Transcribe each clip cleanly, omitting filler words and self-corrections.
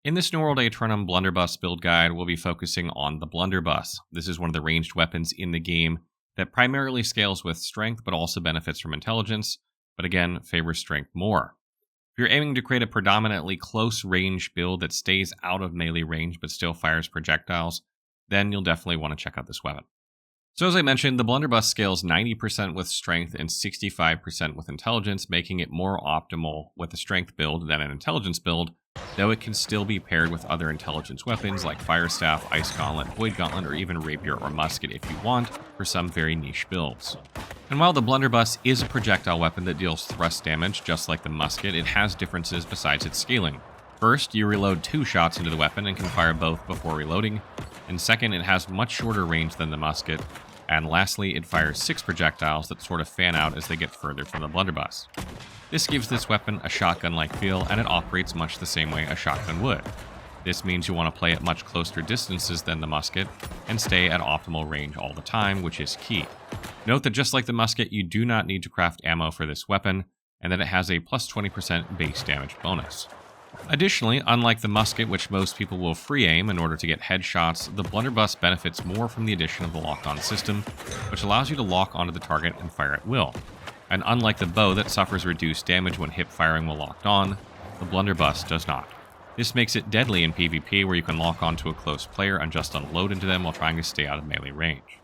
In this New World Aeternum Blunderbuss build guide, we'll be focusing on the Blunderbuss. This is one of the ranged weapons in the game that primarily scales with strength, but also benefits from intelligence, but again, favors strength more. If you're aiming to create a predominantly close range build that stays out of melee range but still fires projectiles, then you'll definitely want to check out this weapon. So as I mentioned, the Blunderbuss scales 90% with strength and 65% with intelligence, making it more optimal with a strength build than an intelligence build, though it can still be paired with other intelligence weapons like Fire Staff, Ice Gauntlet, Void Gauntlet, or even Rapier or Musket if you want, for some very niche builds. And while the Blunderbuss is a projectile weapon that deals thrust damage just like the musket, it has differences besides its scaling. First, you reload 2 shots into the weapon and can fire both before reloading, and second, it has much shorter range than the musket, and lastly, it fires 6 projectiles that sort of fan out as they get further from the Blunderbuss. This gives this weapon a shotgun-like feel, and it operates much the same way a shotgun would. This means you want to play at much closer distances than the musket, and stay at optimal range all the time, which is key. Note that just like the musket, you do not need to craft ammo for this weapon, and that it has a plus 20% base damage bonus. Additionally, unlike the musket, which most people will free aim in order to get headshots, the Blunderbuss benefits more from the addition of the locked-on system, which allows you to lock onto the target and fire at will. And unlike the bow that suffers reduced damage when hip firing while locked on, the Blunderbuss does not. This makes it deadly in PvP, where you can lock onto a close player and just unload into them while trying to stay out of melee range.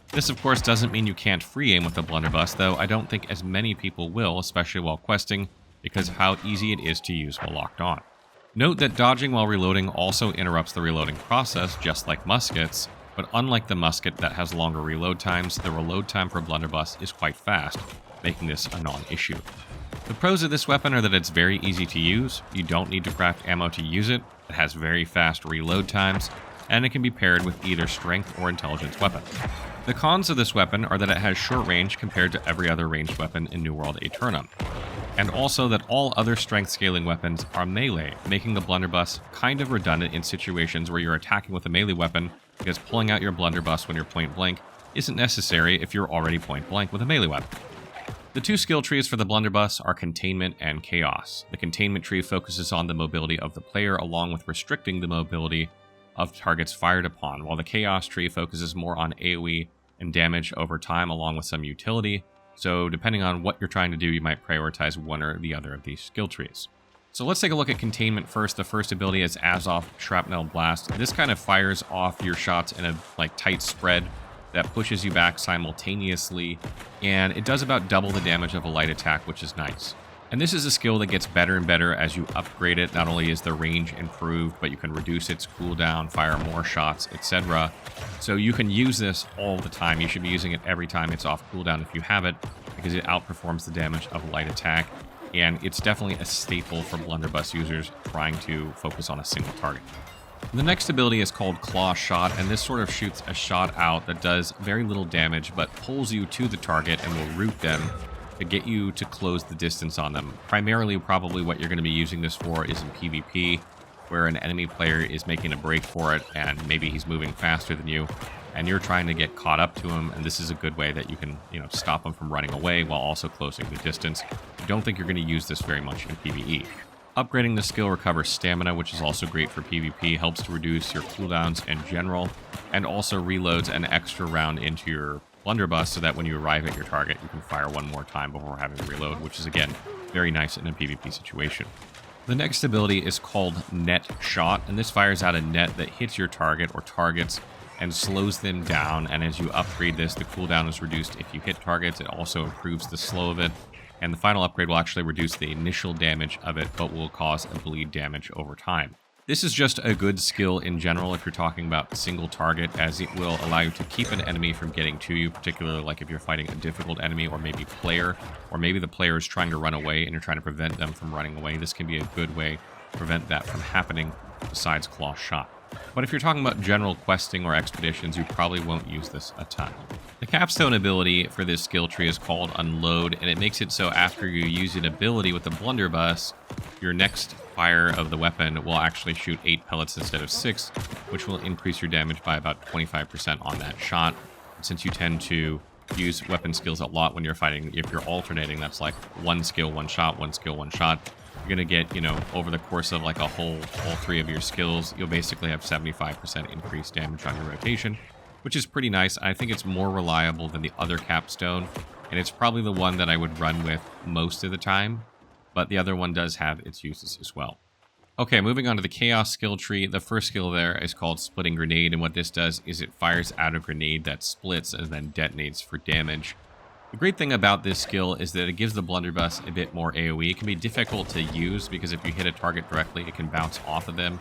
This of course doesn't mean you can't free aim with the Blunderbuss, though I don't think as many people will, especially while questing, because of how easy it is to use while locked on. Note that dodging while reloading also interrupts the reloading process, just like muskets, but unlike the musket that has longer reload times, the reload time for Blunderbuss is quite fast, making this a non-issue. The pros of this weapon are that it's very easy to use, you don't need to craft ammo to use it, it has very fast reload times, and it can be paired with either strength or intelligence weapon. The cons of this weapon are that it has short range compared to every other ranged weapon in New World Aeternum, and also that all other strength scaling weapons are melee, making the Blunderbuss kind of redundant in situations where you're attacking with a melee weapon, because pulling out your Blunderbuss when you're point blank isn't necessary if you're already point blank with a melee weapon. The 2 skill trees for the Blunderbuss are Containment and Chaos. The Containment tree focuses on the mobility of the player along with restricting the mobility of targets fired upon, while the Chaos tree focuses more on AoE and damage over time along with some utility, so depending on what you're trying to do, you might prioritize one or the other of these skill trees. So let's take a look at Containment first. The first ability is Azov Shrapnel Blast. This kind of fires off your shots in a tight spread that pushes you back simultaneously, and it does about double the damage of a light attack, which is nice. And this is a skill that gets better and better as you upgrade it. Not only is the range improved, but you can reduce its cooldown, fire more shots, etc. So you can use this all the time. You should be using it every time it's off cooldown if you have it, because it outperforms the damage of a light attack. And it's definitely a staple for Blunderbuss users trying to focus on a single target. The next ability is called Claw Shot, and this sort of shoots a shot out that does very little damage, but pulls you to the target and will root them to get you to close the distance on them. Primarily, probably what you're going to be using this for is in PvP, where an enemy player is making a break for it, and maybe he's moving faster than you, and you're trying to get caught up to him, and this is a good way that you can, stop him from running away while also closing the distance. I don't think you're going to use this very much in PvE. Upgrading the skill recovers stamina, which is also great for PvP, helps to reduce your cooldowns in general, and also reloads an extra round into your Blunderbuss so that when you arrive at your target, you can fire one more time before having to reload, which is, again, very nice in a PvP situation. The next ability is called Net Shot, and this fires out a net that hits your target or targets and slows them down, and as you upgrade this, the cooldown is reduced if you hit targets. It also improves the slow of it, and the final upgrade will actually reduce the initial damage of it, but will cause a bleed damage over time. This is just a good skill in general if you're talking about single target, as it will allow you to keep an enemy from getting to you, particularly like if you're fighting a difficult enemy or maybe player, or maybe the player is trying to run away and you're trying to prevent them from running away. This can be a good way to prevent that from happening besides Claw Shot. But if you're talking about general questing or expeditions, you probably won't use this a ton. The capstone ability for this skill tree is called Unload, and it makes it so after you use an ability with the Blunderbuss, your next fire of the weapon will actually shoot 8 pellets instead of 6, which will increase your damage by about 25% on that shot. Since you tend to use weapon skills a lot when you're fighting, if you're alternating, that's like one skill, one shot, one skill, one shot. you're going to get, you know, over the course of like all 3 of your skills, you'll basically have 75% increased damage on your rotation, which is pretty nice. I think it's more reliable than the other capstone, and it's probably the one that I would run with most of the time, but the other one does have its uses as well. Okay, moving on to the Chaos skill tree. The first skill there is called Splitting Grenade, and what this does is it fires out a grenade that splits and then detonates for damage. The great thing about this skill is that it gives the blunderbuss a bit more AoE. It can be difficult to use because if you hit a target directly, it can bounce off of them,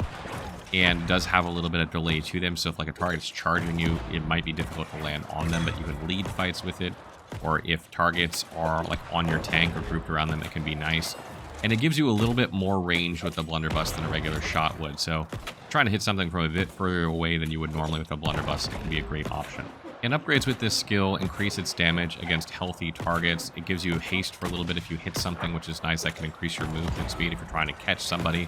and does have a little bit of delay to them. So if like a target's charging you, it might be difficult to land on them, but you can lead fights with it. Or if targets are like on your tank or grouped around them, it can be nice. And it gives you a little bit more range with the blunderbuss than a regular shot would. So trying to hit something from a bit further away than you would normally with a blunderbuss, it can be a great option. And upgrades with this skill increase its damage against healthy targets. It gives you haste for a little bit if you hit something, which is nice. That can increase your movement speed if you're trying to catch somebody.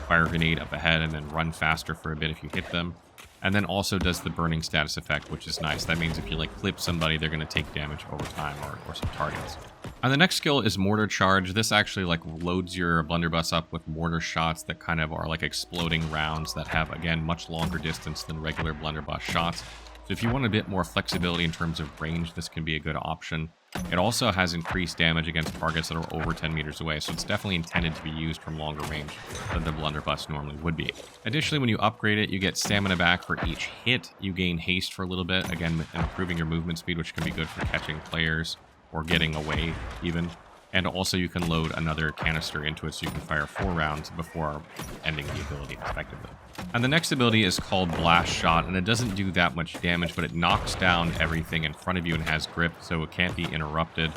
Fire a grenade up ahead and then run faster for a bit if you hit them. And then also does the burning status effect, which is nice. That means if you like clip somebody, they're going to take damage over time, or some targets. And the next skill is Mortar Charge. This actually like loads your blunderbuss up with mortar shots that kind of are like exploding rounds that have, again, much longer distance than regular blunderbuss shots. So if you want a bit more flexibility in terms of range, this can be a good option. It also has increased damage against targets that are over 10 meters away, so it's definitely intended to be used from longer range than the blunderbuss normally would be. Additionally, when you upgrade it, you get stamina back for each hit. You gain haste for a little bit, again, improving your movement speed, which can be good for catching players or getting away even. And also you can load another canister into it so you can fire 4 rounds before ending the ability effectively. And the next ability is called Blast Shot, and it doesn't do that much damage, but it knocks down everything in front of you and has grip, so it can't be interrupted.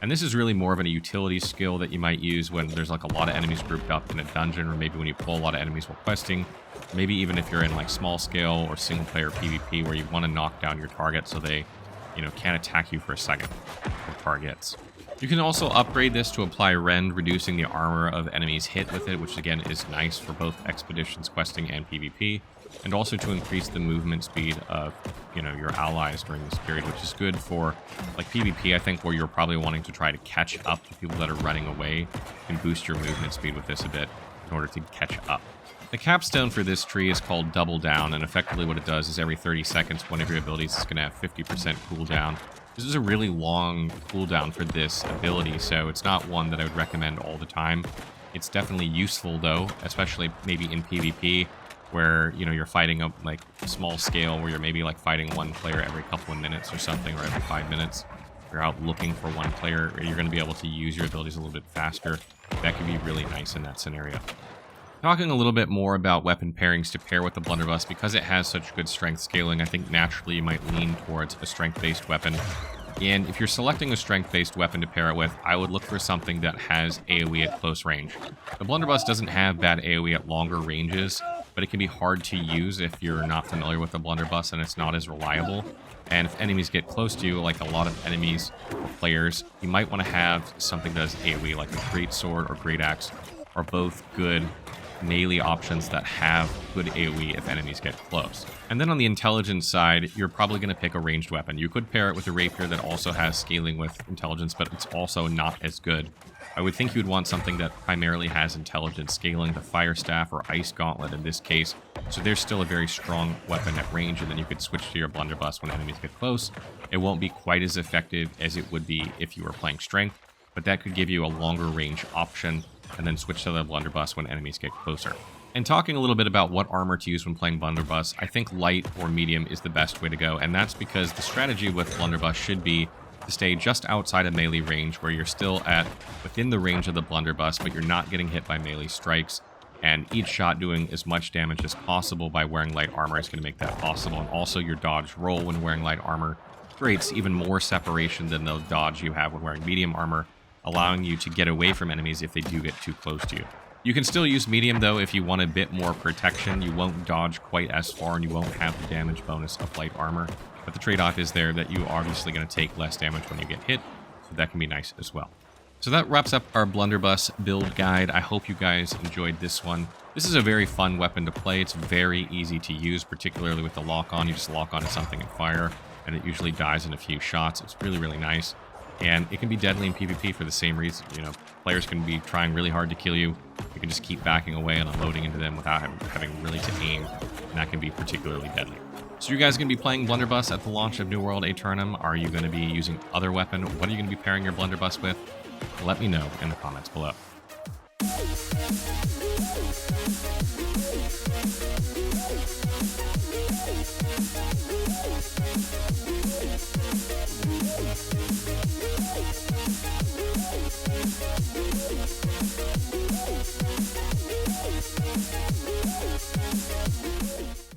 And this is really more of a utility skill that you might use when there's like a lot of enemies grouped up in a dungeon, or maybe when you pull a lot of enemies while questing. Maybe even if you're in like small scale or single player PvP where you want to knock down your target so they, you know, can't attack you for a second, or targets. You can also upgrade this to apply Rend, reducing the armor of enemies hit with it, which again is nice for both expeditions, questing, and PvP, and also to increase the movement speed of, you know, your allies during this period, which is good for like PvP, I think, where you're probably wanting to try to catch up to people that are running away. You can boost your movement speed with this a bit in order to catch up. The capstone for this tree is called Double Down, and effectively what it does is every 30 seconds, one of your abilities is going to have 50% cooldown. This is a really long cooldown for this ability, so it's not one that I would recommend all the time. It's definitely useful, though, especially maybe in PvP, where, you know, you're fighting up like small scale, where you're maybe like fighting one player every couple of minutes or something, or every 5 minutes. If you're out looking for one player, you're going to be able to use your abilities a little bit faster. That could be really nice in that scenario. Talking a little bit more about weapon pairings to pair with the blunderbuss, because it has such good strength scaling, I think naturally you might lean towards a strength-based weapon. And if you're selecting a strength-based weapon to pair it with, I would look for something that has AoE at close range. The blunderbuss doesn't have bad AoE at longer ranges, but it can be hard to use if you're not familiar with the blunderbuss and it's not as reliable. And if enemies get close to you, like a lot of enemies or players, you might want to have something that has AoE, like a greatsword or great axe, are both good melee options that have good AoE if enemies get close. And then on the intelligence side, you're probably going to pick a ranged weapon. You could pair it with a rapier that also has scaling with intelligence, but it's also not as good. I would think you'd want something that primarily has intelligence scaling, the fire staff or ice gauntlet in this case. So there's still a very strong weapon at range, and then you could switch to your blunderbuss when enemies get close. It won't be quite as effective as it would be if you were playing strength, but that could give you a longer range option, and then switch to the blunderbuss when enemies get closer. And talking a little bit about what armor to use when playing blunderbuss, I think light or medium is the best way to go, and that's because the strategy with blunderbuss should be to stay just outside of melee range, where you're still within the range of the blunderbuss, but you're not getting hit by melee strikes, and each shot doing as much damage as possible by wearing light armor is going to make that possible. And also your dodge roll when wearing light armor creates even more separation than the dodge you have when wearing medium armor, allowing you to get away from enemies if they do get too close to you. You can still use medium, though, if you want a bit more protection. You won't dodge quite as far, and you won't have the damage bonus of light armor. But the trade-off is there that you are obviously going to take less damage when you get hit, so that can be nice as well. So that wraps up our blunderbuss build guide. I hope you guys enjoyed this one. This is a very fun weapon to play. It's very easy to use, particularly with the lock-on. You just lock onto something and fire, and it usually dies in a few shots. It's really, really nice. And it can be deadly in PvP for the same reason. You know, players can be trying really hard to kill you. You can just keep backing away and unloading into them without having really to aim, and that can be particularly deadly. So you guys going to be playing Blunderbuss at the launch of New World Aeternum? Are you going to be using other weapon? What are you going to be pairing your Blunderbuss with? Let me know in the comments below.